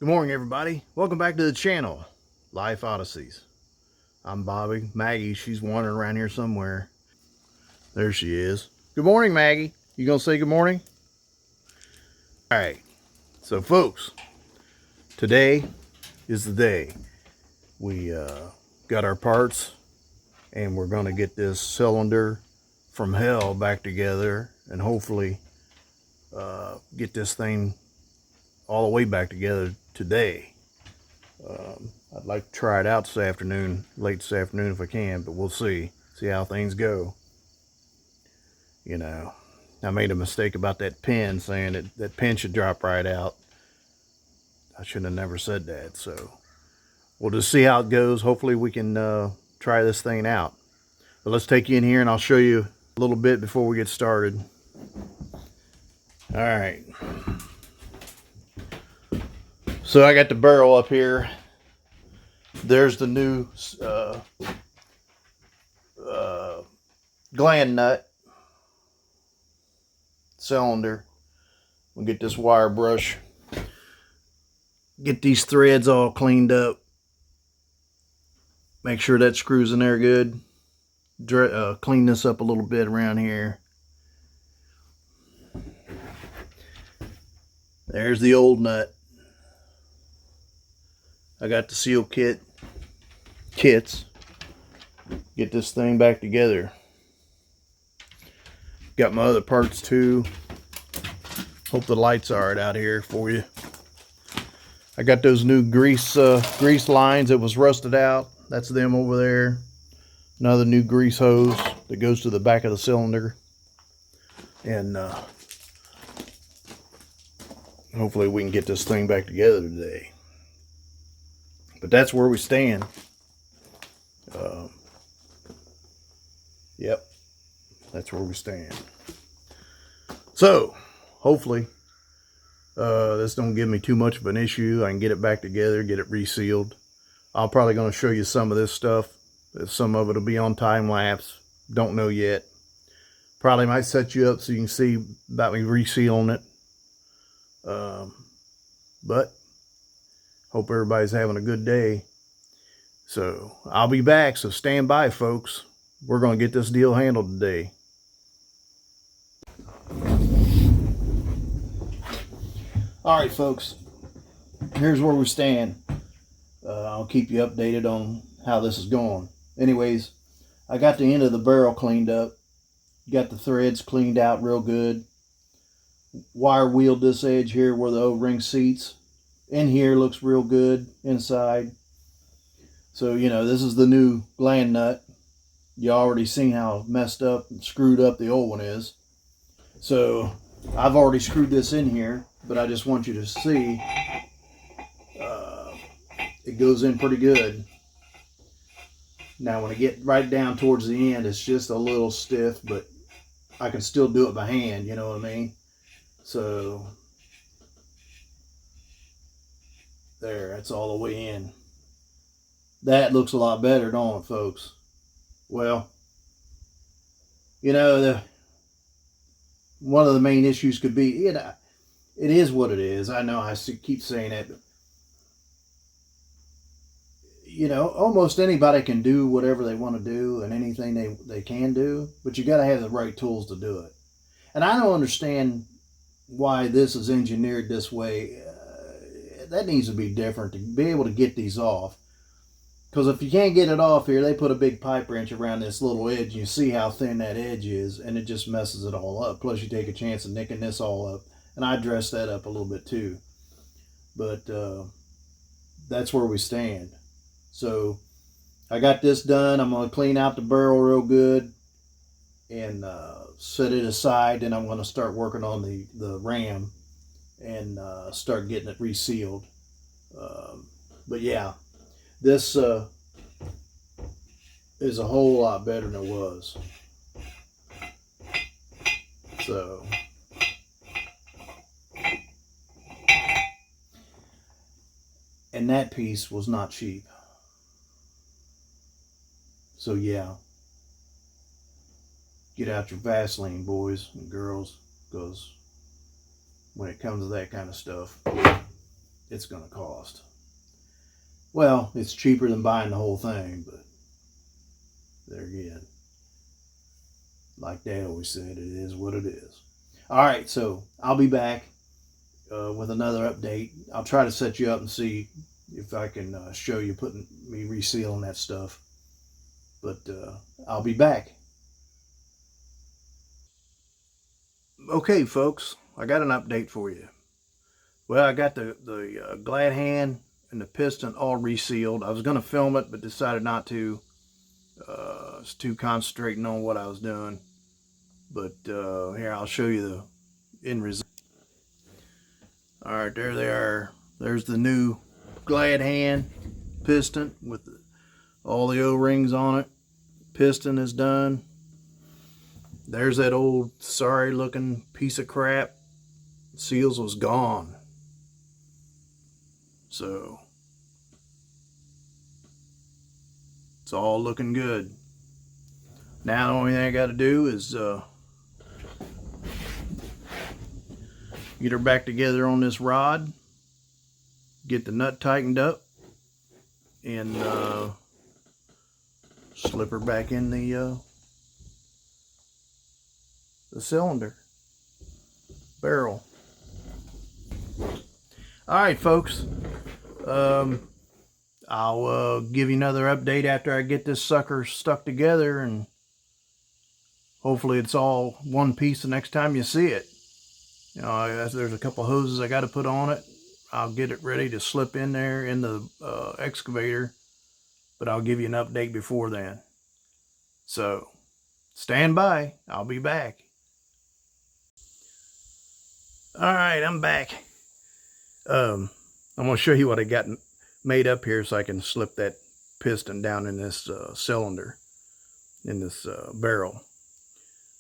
Good morning, everybody. Welcome back to the channel, Life Odysseys. I'm Bobby. Maggie, she's wandering around here somewhere. There she is. Good morning, Maggie. You gonna say good morning? All right. So, folks, today is the day. We got our parts, and we're gonna get this cylinder from hell back together, and hopefully get this thing all the way back together today. I'd like to try it out this afternoon, late this afternoon if I can, but we'll see how things go. You know, I made a mistake about that pin, saying that pin should drop right out. I shouldn't have never said that, so we'll just see how it goes. Hopefully we can try this thing out. But let's take you in here and I'll show you a little bit before we get started. All right. So I got the barrel up here. There's the new gland nut cylinder. We'll get this wire brush, get these threads all cleaned up, make sure that screws in there good, clean this up a little bit around here. There's the old nut. I got the seal kits. Get this thing back together. Got my other parts too. Hope the lights are right out here for you. I got those new grease lines that was rusted out. That's them over there. Another new grease hose that goes to the back of the cylinder. And hopefully we can get this thing back together today. But that's where we stand. Yep, that's where we stand. So, hopefully, this don't give me too much of an issue. I can get it back together, get it resealed. I'm probably going to show you some of this stuff. Some of it will be on time lapse. Don't know yet. Probably might set you up so you can see about me resealing it. But hope everybody's having a good day. So I'll be back, so stand by, folks. We're going to get this deal handled today. All right, folks. Here's where we stand. I'll keep you updated on how this is going. Anyways, I got the end of the barrel cleaned up. Got the threads cleaned out real good. Wire wheeled this edge here where the O-ring seats. In here looks real good inside. So, you know, this is the new gland nut. You already seen how messed up and screwed up the old one is. So, I've already screwed this in here, but I just want you to see it goes in pretty good. Now, when I get right down towards the end, it's just a little stiff, but I can still do it by hand, you know what I mean? So, there, that's all the way in. That looks a lot better, don't it, folks? Well, you know, one of the main issues could be, you know, it is what it is. I know I keep saying it. But, you know, almost anybody can do whatever they want to do and anything they can do, but you got to have the right tools to do it. And I don't understand why this is engineered this way. That needs to be different to be able to get these off. Because if you can't get it off here, they put a big pipe wrench around this little edge. And you see how thin that edge is, and it just messes it all up. Plus, you take a chance of nicking this all up. And I dressed that up a little bit too. But that's where we stand. So I got this done. I'm going to clean out the barrel real good and set it aside. Then I'm going to start working on the ram and start getting it resealed. But yeah, this is a whole lot better than it was. So, and that piece was not cheap. So yeah, get out your Vaseline, boys and girls, because when it comes to that kind of stuff, it's going to cost. Well, it's cheaper than buying the whole thing, but there again, like Dad always said, it is what it is. All right, so I'll be back with another update. I'll try to set you up and see if I can show you putting me resealing that stuff. But I'll be back. Okay, folks, I got an update for you. Well, I got the glad hand and the piston all resealed. I was going to film it, but decided not to. It's too concentrating on what I was doing. But here, I'll show you the end result. All right, there they are. There's the new glad hand piston with all the O-rings on it. Piston is done. There's that old sorry looking piece of crap. Seals was gone. So it's all looking good. Now the only thing I got to do is get her back together on this rod, get the nut tightened up, and slip her back in the cylinder barrel. All right, folks. I'll give you another update after I get this sucker stuck together, and hopefully it's all one piece the next time you see it. You know, there's a couple hoses I got to put on it. I'll get it ready to slip in there in the excavator, but I'll give you an update before then. So stand by. I'll be back. All right, I'm back. I'm going to show you what I got made up here so I can slip that piston down in this cylinder, in this barrel.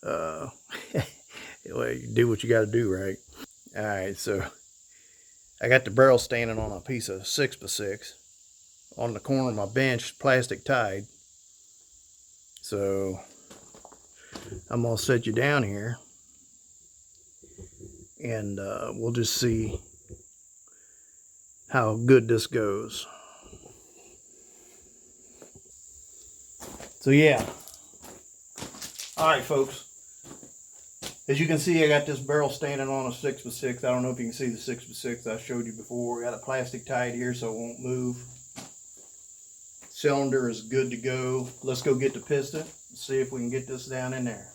Well, you do what you got to do, right? All right, so I got the barrel standing on a piece of 6x6 on the corner of my bench, plastic tied. So I'm going to set you down here, and we'll just see how good this goes. So yeah. All right, folks. As you can see, I got this barrel standing on a 6x6. I don't know if you can see the 6x6 I showed you before. Got a plastic tied here so it won't move. Cylinder is good to go. Let's go get the piston and see if we can get this down in there.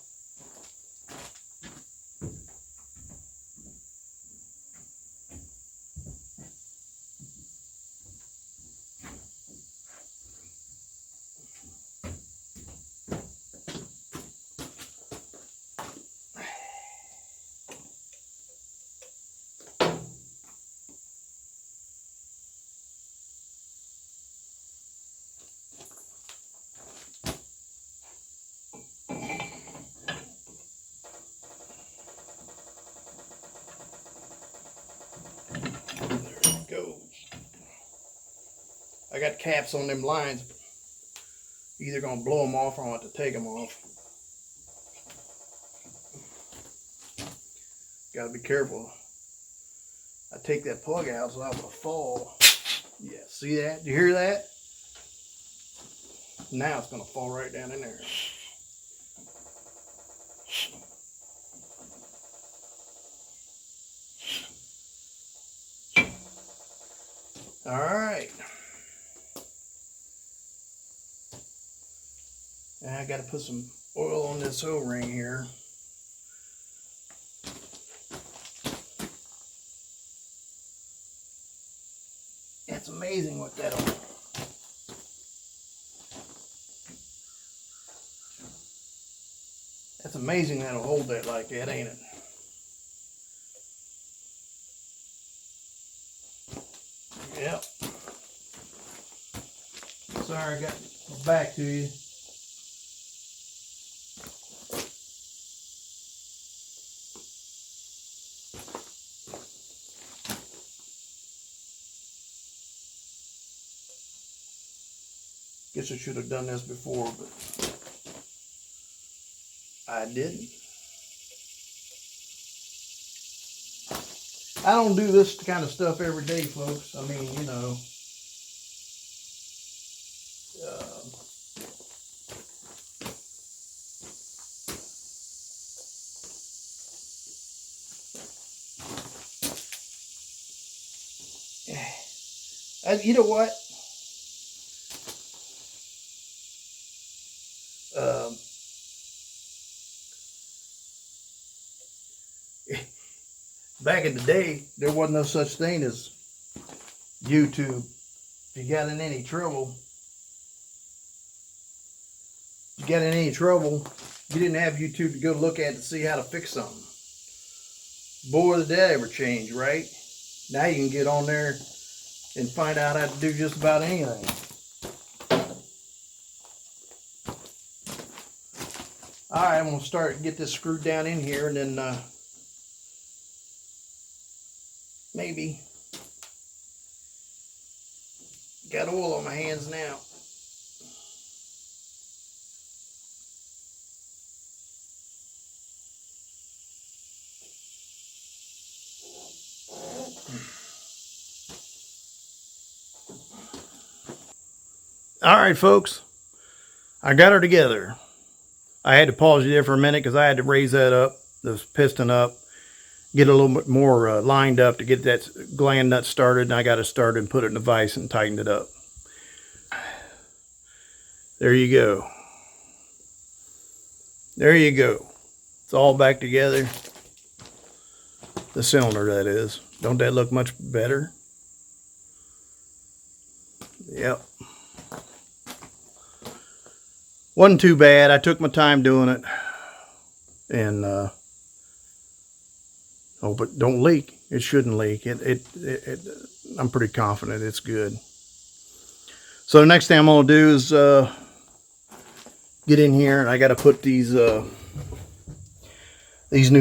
I got caps on them lines. Either gonna blow them off or I'll have to take them off. Gotta be careful. I take that plug out so I will fall. Yeah, see that? Do you hear that? Now it's gonna fall right down in there. All right. Now I got to put some oil on this O-ring here. It's amazing what that'll. That's amazing that'll hold that like that, ain't it? Yep. Sorry I got back to you. Guess I should have done this before, but I didn't. I don't do this kind of stuff every day, folks. I mean, you know, you know what? Um, Back in the day, there wasn't no such thing as YouTube. If you got in any trouble, you didn't have YouTube to go look at to see how to fix something. Boy, did that ever change, right? Now you can get on there and find out how to do just about anything. All right, I'm gonna get this screwed down in here, and then maybe got oil on my hands now. All right, folks, I got her together. I had to pause you there for a minute because I had to raise that up, this piston up, get a little bit more lined up to get that gland nut started, and I got it started and put it in the vise and tightened it up. There you go. There you go. It's all back together. The cylinder, that is. Don't that look much better? Yep. Wasn't too bad. I took my time doing it. And oh, but don't leak. It shouldn't leak. I'm pretty confident it's good. So the next thing I'm gonna do is get in here, and I got to put these new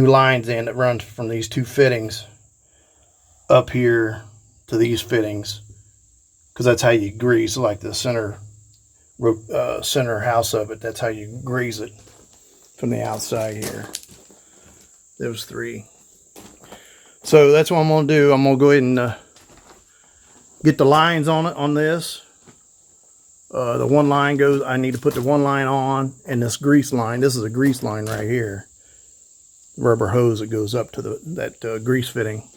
lines in that run from these two fittings up here to these fittings, because that's how you grease, like the center house of it. That's how you grease it from the outside here. Those three. So that's what I'm gonna do. I'm gonna go ahead and get the lines on it on this. The one line goes, I need to put the one line on, and this grease line, this is a grease line right here. Rubber hose that goes up to that grease fitting.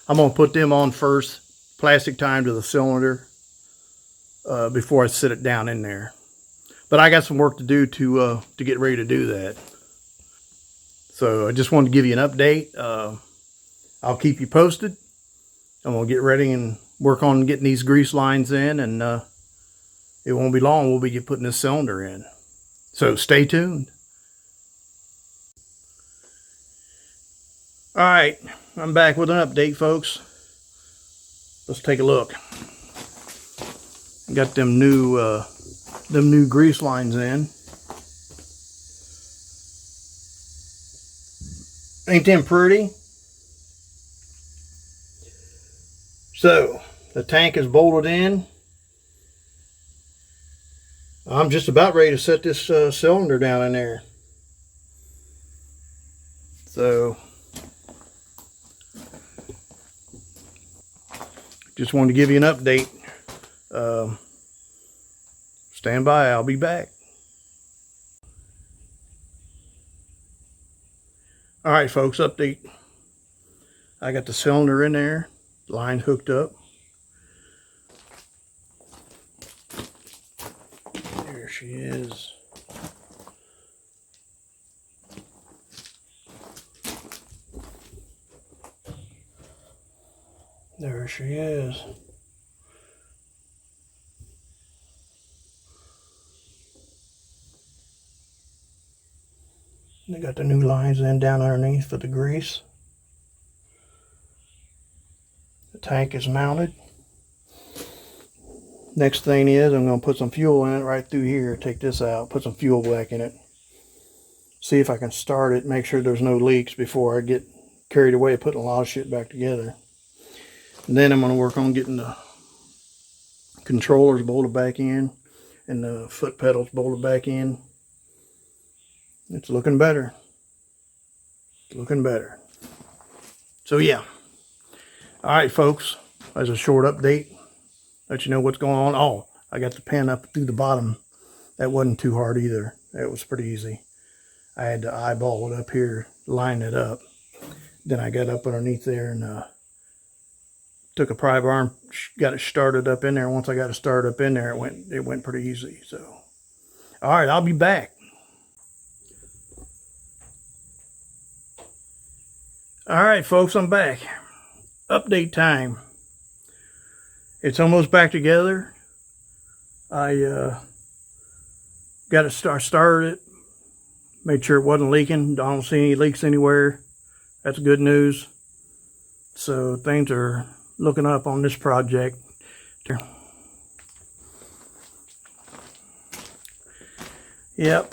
I'm going to put them on first, plastic time to the cylinder, before I sit it down in there. But I got some work to do to get ready to do that. So I just wanted to give you an update. I'll keep you posted. I'm going to get ready and work on getting these grease lines in, and it won't be long. We'll be putting this cylinder in. So stay tuned. All right, I'm back with an update, folks. Let's take a look. Got them new grease lines in. Ain't them pretty? So the tank is bolted in. I'm just about ready to set this cylinder down in there. So just wanted to give you an update. Stand by, I'll be back. All right, folks, update. I got the cylinder in there, line hooked up. There she is. There she is. They got the new lines in down underneath for the grease. The tank is mounted. Next thing is I'm going to put some fuel in it right through here. Take this out, put some fuel back in it. See if I can start it, make sure there's no leaks before I get carried away putting a lot of shit back together. And then I'm going to work on getting the controllers bolted back in and the foot pedals bolted back in. It's looking better. It's looking better. So yeah, All right, folks, as a short update, let you know what's going on. Oh, I got the pin up through the bottom. That wasn't too hard either. It was pretty easy. I had to eyeball it up here, line it up. Then I got up underneath there and took a pry bar, got it started up in there. Once I got it started up in there, it went pretty easy. So, all right, I'll be back. All right, folks, I'm back. Update time. It's almost back together. I got it started. Made sure it wasn't leaking. Don't see any leaks anywhere. That's good news. So things are looking up on this project. Yep.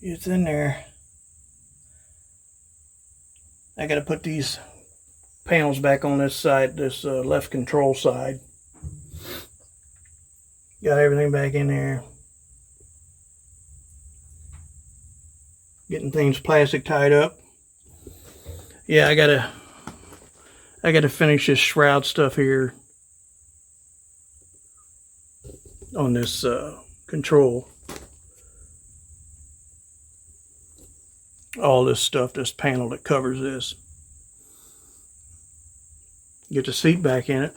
It's in there. I got to put these panels back on this side, this left control side. Got everything back in there. Getting things plastic tied up. Yeah, I gotta finish this shroud stuff here on this control. All this stuff, this panel that covers this. Get the seat back in it.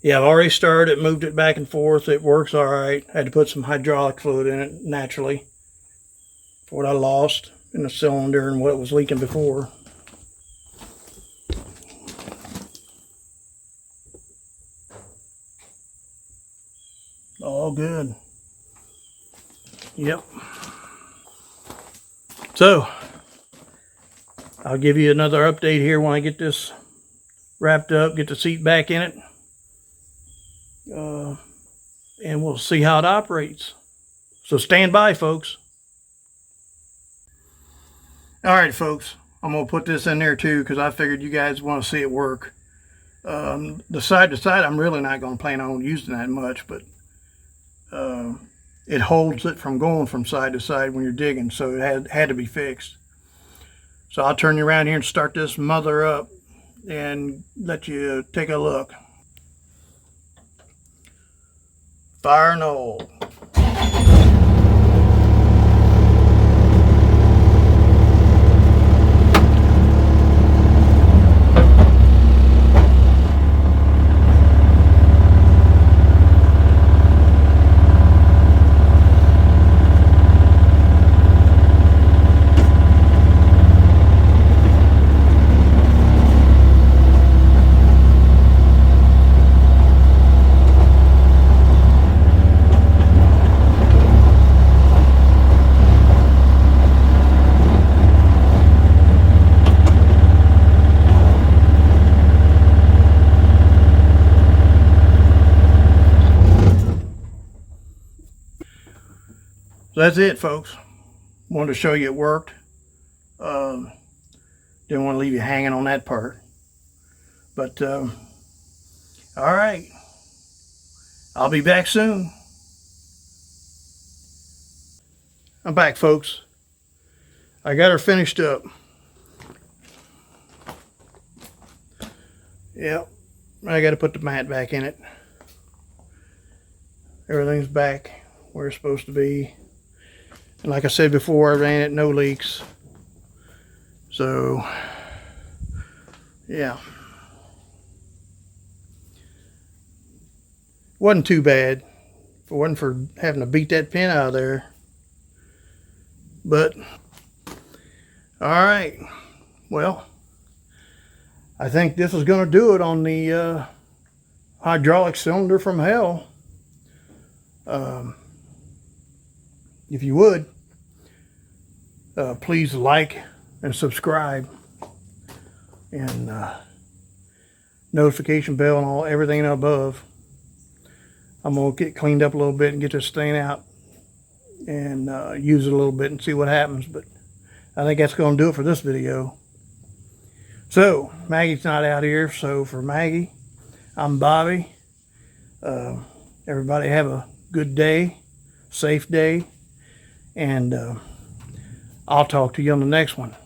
Yeah, I've already started it, moved it back and forth. It works all right. I had to put some hydraulic fluid in it naturally for what I lost in the cylinder and what was leaking before. All good. Yep. So, I'll give you another update here when I get this wrapped up, get the seat back in it. And we'll see how it operates. So stand by, folks. All right, folks. I'm going to put this in there too because I figured you guys want to see it work. The side to side, I'm really not going to plan on using that much, but it holds it from going from side to side when you're digging, so it had to be fixed. So I'll turn you around here and start this mother up and let you take a look. Fire and oil. So that's it, folks. Wanted to show you it worked. Didn't want to leave you hanging on that part. But, all right. I'll be back soon. I'm back, folks. I got her finished up. Yep. I got to put the mat back in it. Everything's back where it's supposed to be. And like I said before, I ran it, no leaks. So, yeah. Wasn't too bad. If it wasn't for having to beat that pin out of there. But, alright. Well, I think this is going to do it on the hydraulic cylinder from hell. If you would, please like and subscribe, and notification bell and everything above. I'm gonna get cleaned up a little bit and get this thing out and use it a little bit and see what happens. But I think that's gonna do it for this video. So Maggie's not out here, so for Maggie, I'm Bobby. Everybody have a good day, safe day. And I'll talk to you on the next one.